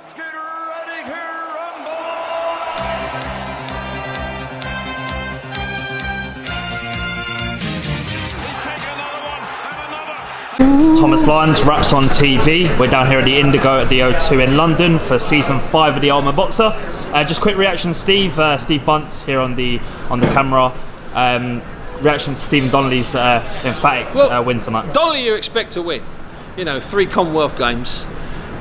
Let's get ready to rumble! He's taking another one and another. Thomas Lyons, Raps on TV. We're down here at the Indigo at the O2 in London for season 5 of the Ultimate Boxer. Just quick reaction, Steve Bunce here on the camera. Reaction to Steven Donnelly's emphatic win tonight. Donnelly, you expect to win. You know, 3 Commonwealth Games,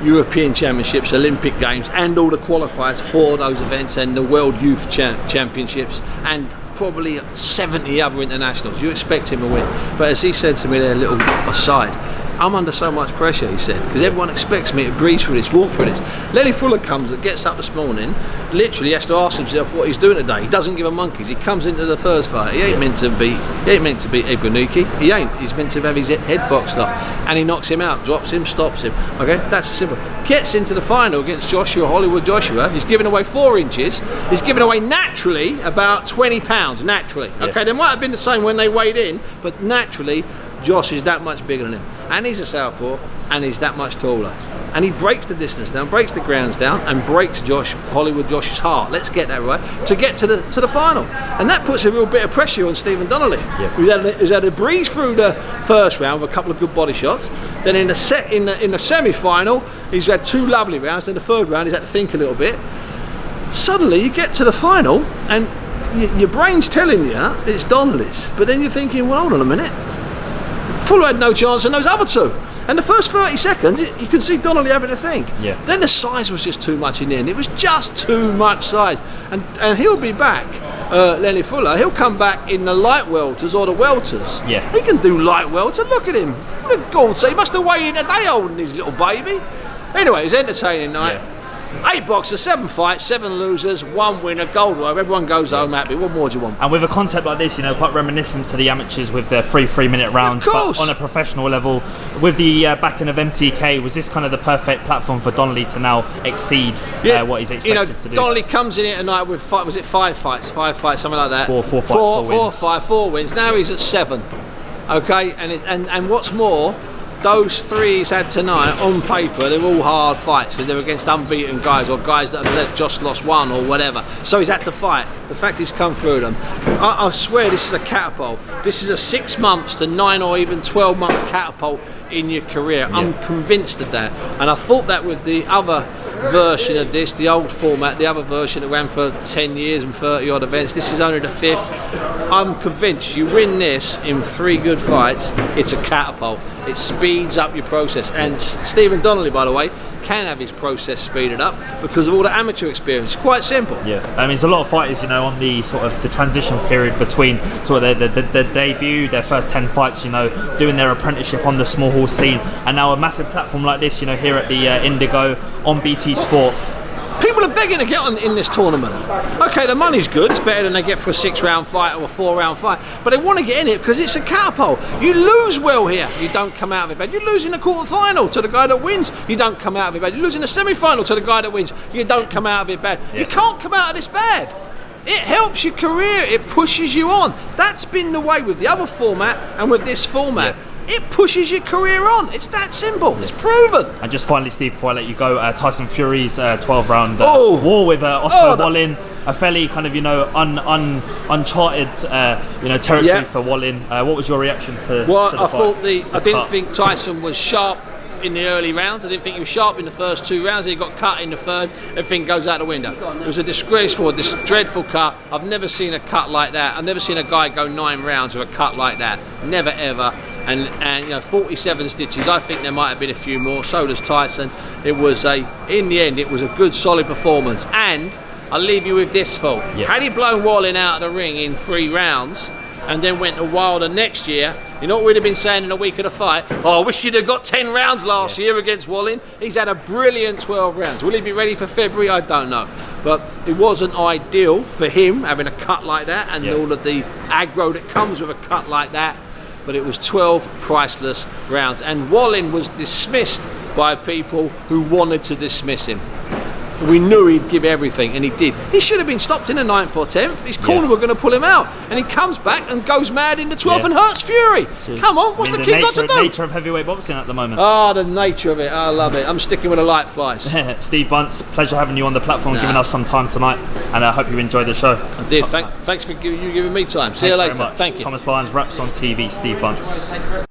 European Championships, Olympic Games, and all the qualifiers for those events, and the World Youth Championships, and probably 70 other internationals. You expect him to win. But as he said to me there, a little aside, I'm under so much pressure, he said, because everyone expects me to breathe through this, walk through this. Lenny Fuller gets up this morning, literally has to ask himself what he's doing today. He doesn't give a monkeys. He comes into the first fight. He ain't meant to beat Ibunuki. He ain't. He's meant to have his head boxed up, and he knocks him out, drops him, stops him. Okay, that's simple. Gets into the final against Hollywood Joshua. He's giving away 4 inches. He's giving away naturally about 20 pounds. Naturally. Okay, they might have been the same when they weighed in, but naturally, Josh is that much bigger than him, and he's a southpaw, and he's that much taller, and he breaks the distance down, breaks the grounds down, and breaks Hollywood Josh's heart. Let's get that right to get to the final, and that puts a real bit of pressure on Steven Donnelly. Yeah. He's had a breeze through the first round with a couple of good body shots. Then in the semi-final, he's had 2 lovely rounds. Then the third round, he's had to think a little bit. Suddenly, you get to the final, and your brain's telling you it's Donnelly's, but then you're thinking, well, hold on a minute. Fuller had no chance in those other 2. And the first 30 seconds, you can see Donnelly having to think. Yeah. Then the size was just too much in the end. It was just too much size. And he'll be back, Lenny Fuller. He'll come back in the light welters or the welters. Yeah. He can do light welter. Look at him. Look, God, so he must have weighed in a day holding his little baby. Anyway, it was an entertaining night. Yeah. 8 boxers, 7 fights, 7 losers, 1 winner, Golden Robe. Everyone goes home happy. What more do you want? And with a concept like this, you know, quite reminiscent to the amateurs with their 3-minute rounds. Of course. But on a professional level, with the backing of MTK, was this kind of the perfect platform for Donnelly to now exceed what he's expected to do? Donnelly comes in here tonight with 5 fights, something like that. 4 fights, 4 wins. Now he's at 7. Okay, and what's more, those 3 he's had tonight, on paper, they're all hard fights because they're against unbeaten guys or guys that have just lost 1 or whatever. So he's had to fight. The fact he's come through them, I swear this is a catapult. This is a 6 months to 9 or even 12-month catapult in your career. Yeah. I'm convinced of that. And I thought that with the other version of this, the old format, the other version that ran for 10 years and 30 odd events, this is only the 5th. I'm convinced you win this in 3 good fights, it's a catapult. It speeds up your process. And Steven Donnelly, by the way, can have his process speeded up because of all the amateur experience. It's quite simple. Yeah, I mean, there's a lot of fighters, you know, on the sort of the transition period between sort of their debut, their first 10 fights, you know, doing their apprenticeship on the small hall scene, and now a massive platform like this, you know, here at the Indigo on BT Sport. People are begging to get on in this tournament. Okay, the money's good, it's better than they get for a 6-round fight or a 4-round fight, but they want to get in it because it's a catapult. You lose well here, you don't come out of it bad. You lose in the quarter-final to the guy that wins, you don't come out of it bad. You lose in the semi-final to the guy that wins, you don't come out of it bad. Yeah. You can't come out of this bad. It helps your career, it pushes you on. That's been the way with the other format and with this format. Yeah. It pushes your career on. It's that simple. It's proven. And just finally, Steve, before I let you go, Tyson Fury's 12-round war with Fury-Wallin, a fairly kind of, you know, uncharted territory for Wallin. What was your reaction to? Well, to the I fight? thought I didn't think Tyson was sharp in the early rounds. I didn't think he was sharp in the first 2 rounds. He got cut in the third. Everything goes out the window. It was a disgraceful, this dreadful cut. I've never seen a cut like that. I've never seen a guy go 9 rounds with a cut like that. Never ever. And you know, 47 stitches. I think there might have been a few more. So does Tyson. In the end, it was a good, solid performance. And I'll leave you with this thought. Yeah. Had he blown Wallin out of the ring in 3 rounds and then went to Wilder next year, you know what we'd have been saying in a week of the fight? Oh, I wish you'd have got 10 rounds last year against Wallin. He's had a brilliant 12 rounds. Will he be ready for February? I don't know. But it wasn't ideal for him having a cut like that and all of the aggro that comes with a cut like that. But it was 12 priceless rounds. And Wallin was dismissed by people who wanted to dismiss him. We knew he'd give everything, and he did. He should have been stopped in the 9th or 10th. His corner were going to pull him out, and he comes back and goes mad in the 12th and hurts Fury. Come on, what's the kid got to do? The nature of heavyweight boxing at the moment. Oh, the nature of it. I love it. I'm sticking with the light flies. Steve Bunce, pleasure having you on the platform, giving us some time tonight, and I hope you enjoyed the show. I did. Thanks for giving me time. See you later. Thank you. Thomas Lyons, Raps on TV, Steve Bunce.